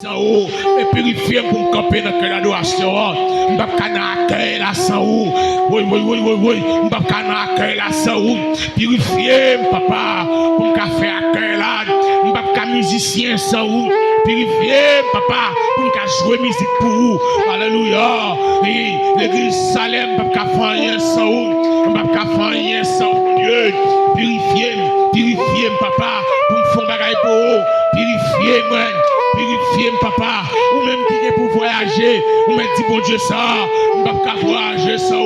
et purifier pour me camper dans quelle adoration. Je ne peux pas accueillir la sang. Oui. Je ne peux pas accueillir la sang. Purifier, papa, pour me faire accueillir là. Je ne peux pas musicien sang. Purifier, papa, pour me jouer musique pour vous. Alléluia. L'église Salem, je ne peux pas faire rien sans vous. Je ne peux pas faire rien sans Dieu. Purifier, papa, pour me faire bagaille pour vous. Purifier, moi. Purifier, papa, ou même qui est pour voyager, ou même dit bon Dieu ça, je ne peux pas voyager ça.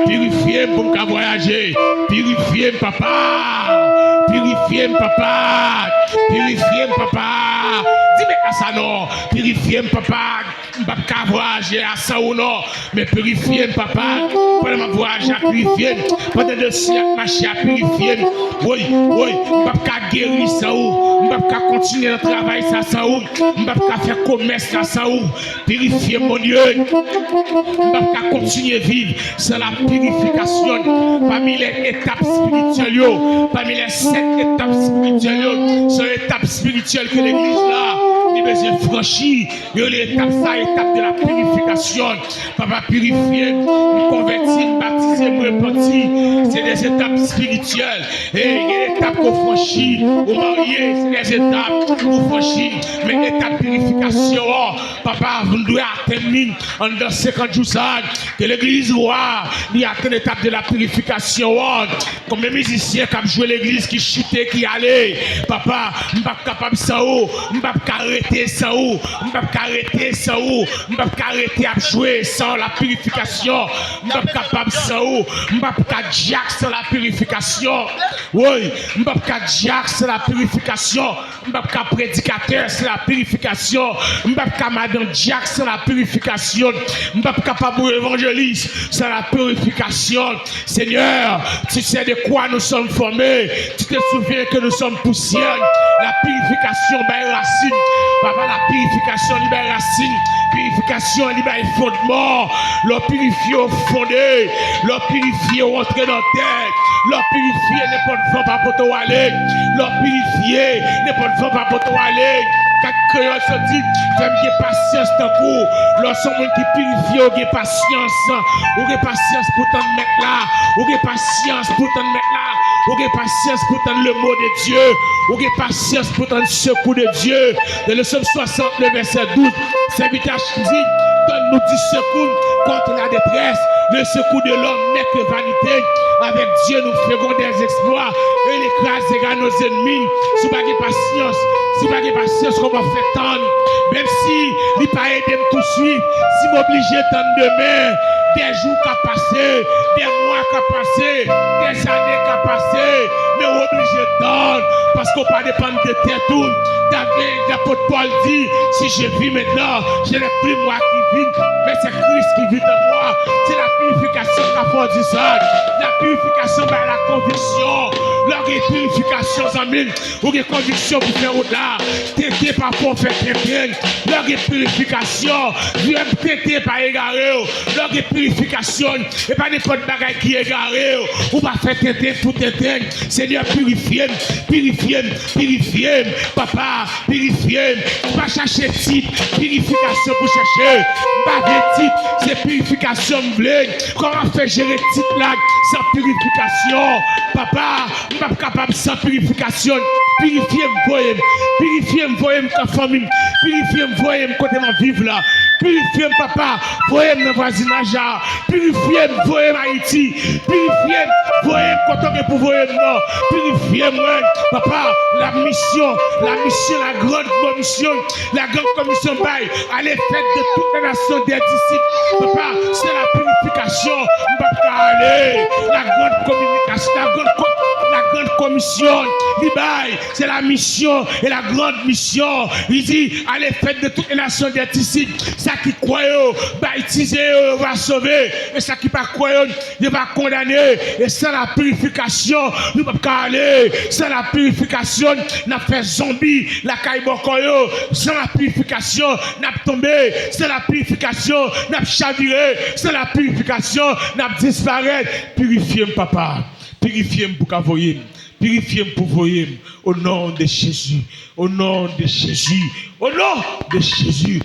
Purifier pour me voyager, purifier, papa, purifier, papa, purifier, papa. Dis-moi ça non, purifier, papa, je ne peux pas voyager à ça ou non, mais purifier, papa, pendant ma voyage à purifier, pendant 2 siècles, ma chère à purifier, oui, je ne peux pas guérir ça, je ne peux pas continuer le travail ça ou. Je ne peux pas faire commerce ça ou purifier mon Dieu. Je ne peux pas continuer à vivre sans la purification parmi les étapes spirituelles, parmi les 7 étapes spirituelles, c'est l'étape spirituelle que l'église là, il besoin franchir. L'étape ça, l'étape de la purification. Papa purifier, me convertir, me baptiser, me repentir. C'est des étapes spirituelles. Et il y a l'étape qu'on franchit, au marié, c'est des étapes qu'on franchit. Mais l'étape de purification, papa, vous devez atteindre en 50 jours ça, que l'église il atteint l'étape de la purification. Comme les musiciens qui ont joué l'église, qui chutait, qui allait, papa, je ne suis pas capable de ça, je ne peux pas arrêter ça, je ne peux pas arrêter ça, je ne peux pas arrêter à jouer sans la purification, je ne suis pas capable de ça, je ne peux pas dire sans la purification. Oui, je ne peux pas dire sans la purification, je ne peux pas prédicateur sans la purification, je ne peux pas madame Jack sans la purification, je ne peux pas capable évangéliste sans la purification. Seigneur, tu sais de quoi nous sommes formés, tu te souviens que nous sommes poussière. La purification libère racine, papa, la purification libère racine, purification libère fondement, l'eau purifiée au fondé, l'eau purifiée au rentré dans la terre, l'eau purifiée n'importe quoi pas pour toi aller, l'eau purifiée n'importe quoi pas pour toi aller. Quand créole se dit, fais patience tant coup. Lorsqu'on monde qui purifie, on a patience. On a patience pour t'en mettre là. On a patience pour t'en mettre là. On a patience pour t'en le mot de Dieu. On a patience pour t'en secours de Dieu. Dans le Psaume 60, le verset 12, serviteur dit, donne-nous du secours contre la détresse. Le secours de l'homme n'est que vanité. Avec Dieu, nous ferons des exploits et l'écraser nos ennemis. Si vous n'avez pas patience, si vous n'avez pas patience, on va faire tant. Même si il n'est pas aidé à tout suivre, si m'oblige tant demain, des jours qui ont passé, des mois qui ont passé, des années qui ont passé, mais obligé tant. Parce qu'on ne peut pas dépendre de tes tours. L'apôtre Paul dit, si je vis maintenant, je n'ai plus moi qui vis, mais c'est Christ qui vit en moi. C'est la purification qui a produit ça. La purification, ben, la conviction. Leur purification, amis, ou des convictions pour faire au-delà. T'étais pas pour faire quelqu'un. Leur purification, t'étais pas égaré. Leur purification, et pas n'importe bagaille qui est égaré. Ou pas faire t'étais pour t'éteindre. Seigneur, purifiez, purifiez, purifiez. Papa, purifiez. Pas chercher titre, purification pour chercher. Pas de titre, c'est purification. Comment faire gérer titre là sans purification? Papa, je ne suis pas capable sans purification. Purifiez, voyez ma famille. Purifiez, voyez côté ma vivre là. Purifiez, papa, voyez mon voisinage là. Purifiez, voyez Haïti. Purifiez, voyez côté pour voyez non. Purifiez, moi, papa, la mission, la grande commission, la grande commission bail, allez faire de toutes les nations des disciples. Papa, c'est la purification. Je ne peux pas aller. La grande communication, la grande commission, c'est la mission et la grande mission. Il dit, allez faites de toutes les nations des disciples. Ça qui croit, baptiser, va sauver. Et ça qui pas croit, il va condamner. Et sans la purification, nous ne pouvons pas aller. Sans la purification, nous avons fait zombie, la caïbokoyo. Sans la purification, nous avons tombé. Sans la purification, nous avons chaviré. Sans la purification, nous avons disparu. Purifiez-moi, papa. Purifiez-moi pour qu'avoyer. Purifiez-moi pour voyer au nom de Jésus. Au nom de Jésus. Au nom de Jésus.